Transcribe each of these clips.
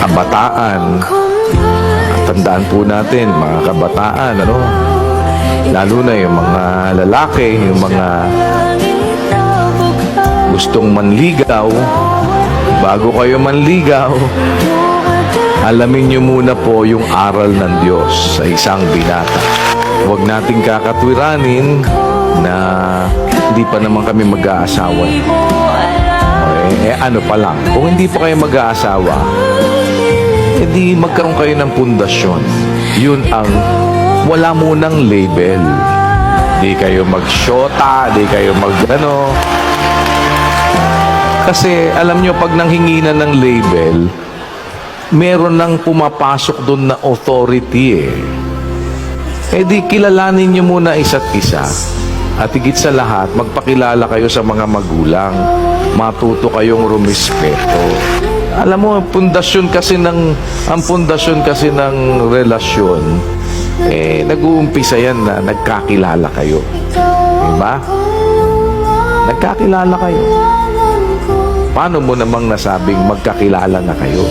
kabataan. Tandaan po natin, mga kabataan, lalo na yung mga lalaki, yung mga gustong manligaw. Bago kayo manligaw, alamin nyo muna po yung aral ng Diyos sa isang binata. Huwag nating kakatwiranin na hindi pa naman kami mag-aasawa. Okay? Ano pa lang, kung hindi pa kayo mag-aasawa, hindi magkaroon kayo ng pundasyon. Yun ang wala munang label. Di kayo mag-shota, di kayo mag-ano. Kasi alam nyo, pag nanghingi na ng label, meron nang pumapasok doon na authority di kilalanin nyo muna isa't isa. At higit sa lahat, magpakilala kayo sa mga magulang. Matuto kayong rumispeto. Alam mo, ang pundasyon kasi ng relasyon, nag-uumpisa yan na nagkakilala kayo. Diba? Nagkakilala kayo. Paano mo namang nasabing magkakilala na kayo?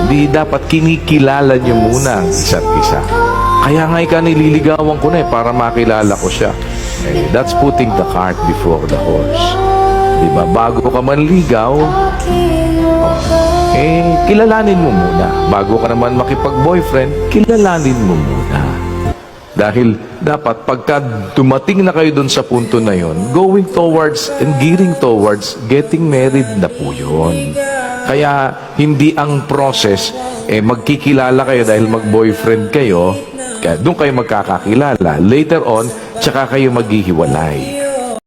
Hindi dapat kinikilala nyo muna ang isa't isa. Kaya nga nililigawan ko na para makilala ko siya. That's putting the cart before the horse. Diba? Bago ka manligaw, kilalanin mo muna. Bago ka naman makipag-boyfriend, kilalanin mo muna. Dahil dapat pagka dumating na kayo dun sa punto na yon, going towards and gearing towards getting married na po yun. Kaya hindi ang process, magkikilala kayo dahil mag-boyfriend kayo, doon kayo magkakakilala. Later on, tsaka kayo maghihiwalay.